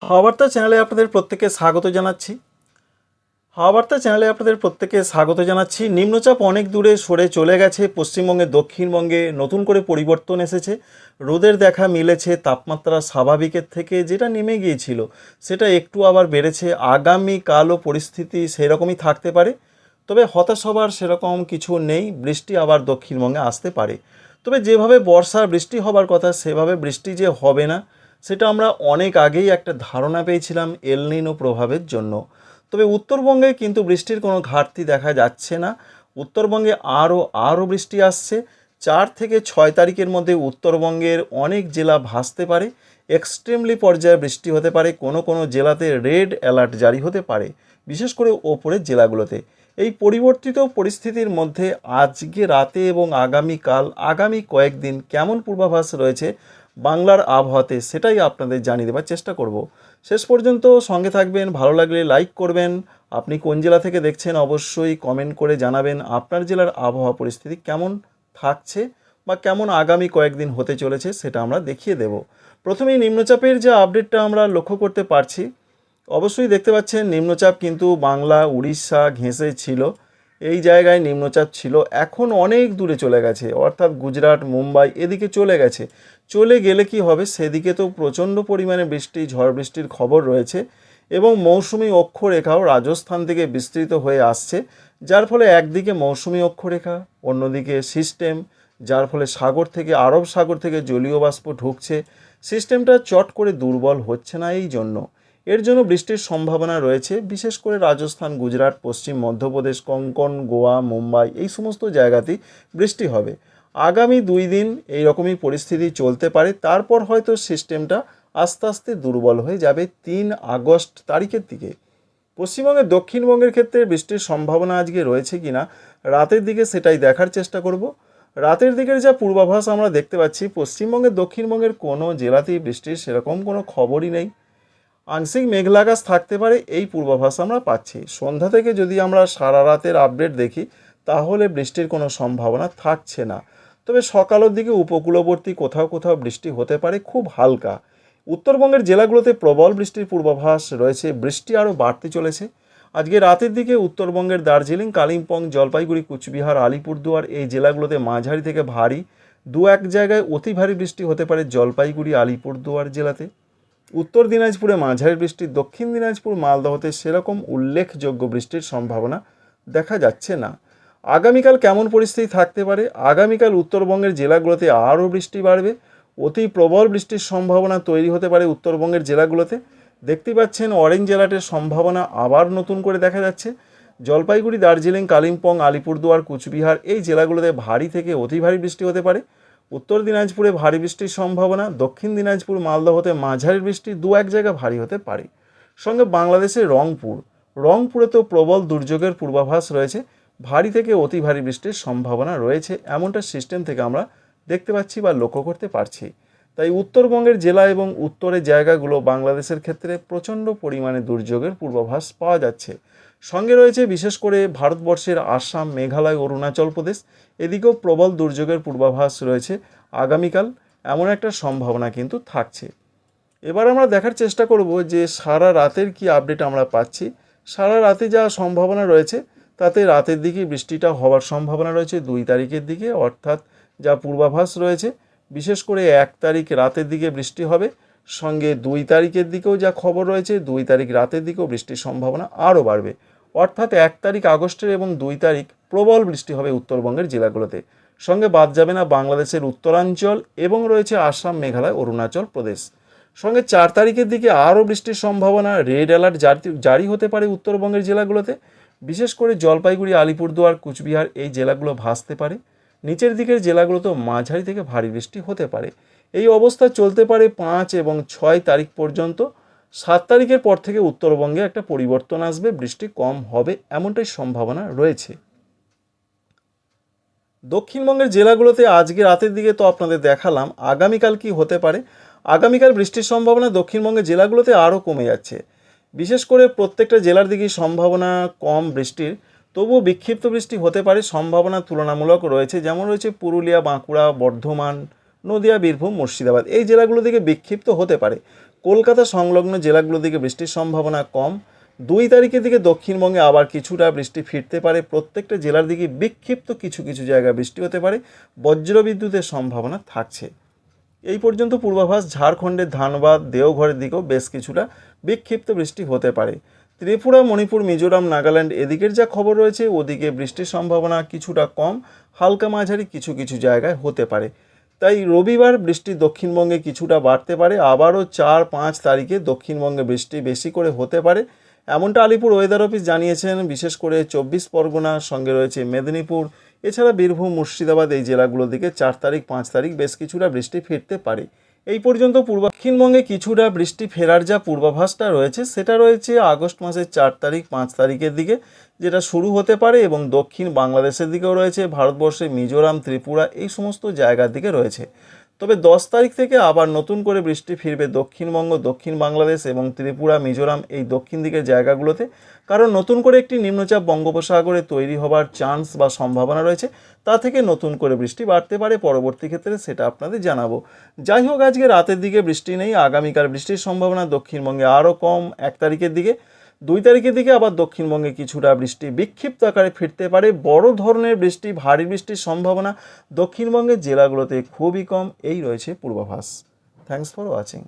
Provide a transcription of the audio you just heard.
হাওয়া বার্তা চ্যানেলে আপনাদের প্রত্যেককে স্বাগত জানাচ্ছি। হাওয়া বার্তা চ্যানেলে আপনাদের প্রত্যেককে স্বাগত জানাচ্ছি। নিম্নচাপ অনেক দূরে সরে চলে গেছে। পশ্চিমবঙ্গে দক্ষিণবঙ্গে নতুন করে পরিবর্তন এসেছে। রোদের দেখা মিলেছে। তাপমাত্রা স্বাভাবিকের থেকে যেটা নেমে গিয়েছিল সেটা একটু আবার বেড়েছে। আগামীকালও পরিস্থিতি সেরকমই থাকতে পারে, তবে হতাশ হবার সেরকম কিছু নেই। বৃষ্টি আবার দক্ষিণবঙ্গে আসতে পারে, তবে যেভাবে বর্ষার বৃষ্টি হবার কথা সেভাবে বৃষ্টি যে হবে না সেটা আমরা অনেক আগেই একটা ধারণা পেয়েছিলাম এল নিনো প্রভাবের জন্য। তবে উত্তরবঙ্গে কিন্তু বৃষ্টির কোনো ঘাটতি দেখা যাচ্ছে না। উত্তরবঙ্গে আরও বৃষ্টি আসছে। 4 থেকে 6 তারিখের মধ্যে উত্তরবঙ্গের অনেক জেলা ভাসতে পারে। এক্সট্রিমলি পর্যায়ে বৃষ্টি হতে পারে। কোনো কোনো জেলাতে রেড অ্যালার্ট জারি হতে পারে, বিশেষ করে ওপরের জেলাগুলোতে। এই পরিবর্তিত পরিস্থিতির মধ্যে আজকে রাতে এবং আগামী কয়েকদিন কেমন পূর্বাভাস রয়েছে বাংলার আবহাওয়াতে সেটাই আপনাদের জানিয়ে দেওয়ার চেষ্টা করব। শেষ পর্যন্ত সঙ্গে থাকবেন। ভালো লাগলে লাইক করবেন। আপনি কোন জেলা থেকে দেখছেন অবশ্যই কমেন্ট করে জানাবেন আপনার জেলার আবহাওয়া পরিস্থিতি কেমন থাকছে বা কেমন আগামী কয়েকদিন হতে চলেছে সেটা আমরা দেখিয়ে দেব। প্রথমেই নিম্নচাপের যে আপডেটটা আমরা লক্ষ্য করতে পারছি, অবশ্যই দেখতে পাচ্ছেন নিম্নচাপ কিন্তু বাংলা উড়িষ্যা ঘেঁষে ছিল। এই জায়গায় নিম্নচাপ ছিল, এখন অনেক দূরে চলে গেছে, অর্থাৎ গুজরাট মুম্বাই এদিকে চলে গেছে। চলে গেলে কি হবে, সেদিকে তো প্রচণ্ড পরিমাণে বৃষ্টি ঝড় বৃষ্টির খবর রয়েছে এবং মৌসুমি অক্ষরেখাও রাজস্থান থেকে বিস্তৃত হয়ে আসছে, যার ফলে একদিকে মৌসুমি অক্ষরেখা, অন্যদিকে সিস্টেম, যার ফলে আরব সাগর থেকে জলীয় বাষ্প ঢুকছে। সিস্টেমটা চট করে দুর্বল হচ্ছে না, এর জন্য বৃষ্টির সম্ভাবনা রয়েছে। বিশেষ করে রাজস্থান, গুজরাট, পশ্চিম মধ্যপ্রদেশ, কোঙ্কণ, গোয়া, মুম্বাই এই সমস্ত জায়গাতেই বৃষ্টি হবে। আগামী 2 দিন এই রকমই পরিস্থিতি চলতে পারে। তারপর হয়তো সিস্টেমটা আস্তে আস্তে দুর্বল হয়ে যাবে 3 আগস্ট তারিখের দিকে। পশ্চিমবঙ্গের দক্ষিণবঙ্গের ক্ষেত্রে বৃষ্টির সম্ভাবনা আজকে রয়েছে কিনা রাতের দিকে সেটাই দেখার চেষ্টা করব। রাতের দিকের যা পূর্বাভাস আমরা দেখতে পাচ্ছি, পশ্চিমবঙ্গের দক্ষিণবঙ্গের কোনো জেলাতেই বৃষ্টির সেরকম কোনো খবরই নেই। আংশিক মেঘলা আকাশ থাকতে পারে এই পূর্বাভাস আমরা পাচ্ছি। সন্ধ্যা থেকে যদি আমরা সারা রাতের আপডেট দেখি তাহলে বৃষ্টির কোনো সম্ভাবনা থাকছে না, তবে সকালের দিকে উপকূলবর্তী কোথাও কোথাও বৃষ্টি হতে পারে, খুব হালকা। উত্তরবঙ্গের জেলাগুলোতে প্রবল বৃষ্টির পূর্বাভাস রয়েছে। বৃষ্টি আরও বাড়তে চলেছে। আজকে রাতের দিকে উত্তরবঙ্গের দার্জিলিং, কালিম্পং, জলপাইগুড়ি, কুচবিহার, আলিপুরদুয়ার এই জেলাগুলোতে মাঝারি থেকে ভারী, 2-1 জায়গায় অতি ভারী বৃষ্টি হতে পারে জলপাইগুড়ি, আলিপুরদুয়ার জেলাতে। উত্তর দিনাজপুরে মাঝারি বৃষ্টি, দক্ষিণ দিনাজপুর, মালদহতে সেরকম উল্লেখযোগ্য বৃষ্টির সম্ভাবনা দেখা যাচ্ছে না। আগামীকাল কেমন পরিস্থিতি থাকতে পারে, আগামীকাল উত্তরবঙ্গের জেলাগুলোতে আরও বৃষ্টি বাড়বে। অতি প্রবল বৃষ্টির সম্ভাবনা তৈরি হতে পারে উত্তরবঙ্গের জেলাগুলোতে। দেখতে পাচ্ছেন অরেঞ্জ অ্যালার্টের সম্ভাবনা আবার নতুন করে দেখা যাচ্ছে। জলপাইগুড়ি, দার্জিলিং, কালিম্পং, আলিপুরদুয়ার, কুচবিহার এই জেলাগুলোতে ভারী থেকে অতি ভারী বৃষ্টি হতে পারে। উত্তর দিনাজপুরে ভারী বৃষ্টির সম্ভাবনা, দক্ষিণ দিনাজপুর, মালদহতে মাঝারি বৃষ্টি, 2-1 জায়গা ভারী হতে পারে। সঙ্গে বাংলাদেশের রংপুরে তো প্রবল দুর্যোগের পূর্বাভাস রয়েছে, ভারী থেকে অতি ভারী বৃষ্টির সম্ভাবনা রয়েছে, এমনটা সিস্টেম থেকে আমরা দেখতে পাচ্ছি বা লক্ষ্য করতে পারছি। তাই উত্তরবঙ্গের জেলা এবং উত্তরের জায়গাগুলো বাংলাদেশের ক্ষেত্রে প্রচণ্ড পরিমাণে দুর্যোগের পূর্বাভাস পাওয়া যাচ্ছে। সঙ্গে রয়েছে বিশেষ করে ভারতবর্ষের আসাম, মেঘালয়, অরুণাচল প্রদেশ এদিকেও প্রবল দুর্যোগের পূর্বাভাস রয়েছে আগামীকাল, এমন একটা সম্ভাবনা কিন্তু থাকছে। এবার আমরা দেখার চেষ্টা করব যে সারা রাতের কি আপডেট আমরা পাচ্ছি। সারা রাতে যা সম্ভাবনা রয়েছে তাতে রাতের দিকে বৃষ্টিটা হওয়ার সম্ভাবনা রয়েছে 2 তারিখের দিকে, অর্থাৎ যা পূর্বাভাস রয়েছে বিশেষ করে 1 তারিখ রাতের দিকে বৃষ্টি হবে। সঙ্গে 2 তারিখের দিকেও যা খবর রয়েছে 2 তারিখ রাতের দিকেও বৃষ্টির সম্ভাবনা আরও বাড়বে, অর্থাৎ 1 তারিখ আগস্টের এবং 2 তারিখ প্রবল বৃষ্টি হবে উত্তরবঙ্গের জেলাগুলোতে। সঙ্গে বাদ যাবে না বাংলাদেশের উত্তরাঞ্চল এবং রয়েছে আসাম, মেঘালয়, অরুণাচল প্রদেশ। সঙ্গে 4 তারিখের দিকে আরও বৃষ্টির সম্ভাবনা, রেড অ্যালার্ট জারি হতে পারে উত্তরবঙ্গের জেলাগুলোতে। বিশেষ করে জলপাইগুড়ি, আলিপুরদুয়ার, কুচবিহার এই জেলাগুলো ভাসতে পারে। নিচের দিকের জেলাগুলোতেও মাঝারি থেকে ভারী বৃষ্টি হতে পারে। এই অবস্থা চলতে পারে 5 এবং 6 তারিখ পর্যন্ত। 7 তারিখের পর থেকে উত্তরবঙ্গে একটা পরিবর্তন আসবে, বৃষ্টি কম হবে এমনটাই সম্ভাবনা রয়েছে। দক্ষিণবঙ্গের জেলাগুলোতে আজকে রাতের দিকে তো আপনাদের দেখালাম, আগামীকাল কি হতে পারে। আগামীকাল বৃষ্টির সম্ভাবনা দক্ষিণবঙ্গের জেলাগুলোতে আরও কমে যাচ্ছে। বিশেষ করে প্রত্যেকটা জেলার দিকেই সম্ভাবনা কম বৃষ্টির, তবুও বিক্ষিপ্ত বৃষ্টি হতে পারে, সম্ভাবনা তুলনামূলক রয়েছে। যেমন রয়েছে পুরুলিয়া, বাঁকুড়া, বর্ধমান, নদিয়া, বীরভূম, মুর্শিদাবাদ এই জেলাগুলো থেকে বিক্ষিপ্ত হতে পারে। কলকাতা সংলগ্ন জেলাগুলোর দিকে বৃষ্টির সম্ভাবনা কম। 2 তারিখের দিকে দক্ষিণবঙ্গে আবার কিছুটা বৃষ্টি ফিরতে পারে। প্রত্যেকটা জেলার দিকে বিক্ষিপ্ত কিছু কিছু জায়গায় বৃষ্টি হতে পারে, বজ্রবিদ্যুতের সম্ভাবনা থাকছে। এই পর্যন্ত পূর্বাভাস। ঝাড়খণ্ডের ধানবাদ, দেওঘরের দিকেও বেশ কিছুটা বিক্ষিপ্ত বৃষ্টি হতে পারে। ত্রিপুরা, মণিপুর, মিজোরাম, নাগাল্যান্ড এদিকের যা খবর রয়েছে ওদিকে বৃষ্টির সম্ভাবনা কিছুটা কম, হালকা মাঝারি কিছু কিছু জায়গায় হতে পারে। তাই রবিবার বৃষ্টি দক্ষিণবঙ্গে কিছুটা বাড়তে পারে। আবারও 4-5 তারিখে দক্ষিণবঙ্গে বৃষ্টি বেশি করে হতে পারে, এমনটা আলিপুর ওয়েদার অফিস জানিয়েছেন। বিশেষ করে 24 পরগনার সঙ্গে রয়েছে মেদিনীপুর, এছাড়া বীরভূম, মুর্শিদাবাদ এই জেলাগুলোর দিকে 4 তারিখ 5 তারিখ বেশ কিছুটা বৃষ্টি ফিরতে পারে। এই পর্যন্ত দক্ষিণবঙ্গে কিছুটা বৃষ্টি ফেরার যা পূর্বাভাসটা রয়েছে সেটা রয়েছে আগস্ট মাসের 4 তারিখ 5 তারিখের দিকে, যেটা শুরু হতে পারে, এবং দক্ষিণ বাংলাদেশের দিকেও রয়েছে, ভারতবর্ষে মিজোরাম, ত্রিপুরা এই সমস্ত জায়গার দিকে রয়েছে। তবে 10 তারিখ থেকে আবার নতুন করে বৃষ্টি ফিরবে দক্ষিণবঙ্গ, দক্ষিণ বাংলাদেশ এবং ত্রিপুরা, মিজোরাম এই দক্ষিণ দিকের জায়গাগুলোতে, কারণ নতুন করে একটি নিম্নচাপ বঙ্গোপসাগরে তৈরি হবার চান্স বা সম্ভাবনা রয়েছে। তা থেকে নতুন করে বৃষ্টি বাড়তে পারে, পরবর্তী ক্ষেত্রে সেটা আপনাদের জানাবো। যাই হোক, আজকে রাতের দিকে বৃষ্টি নেই। আগামীকাল বৃষ্টির সম্ভাবনা দক্ষিণবঙ্গে আরও কম 1 তারিখের দিকে। 2 তারিখের দিকে আবার দক্ষিণবঙ্গে কিছুটা বৃষ্টি বিক্ষিপ্ত আকারে ফিরতে পারে। বড় ধরনের বৃষ্টি, ভারী বৃষ্টির সম্ভাবনা দক্ষিণবঙ্গের জেলাগুলোতে খুবই কম। এই রয়েছে পূর্বাভাস। Thanks for watching.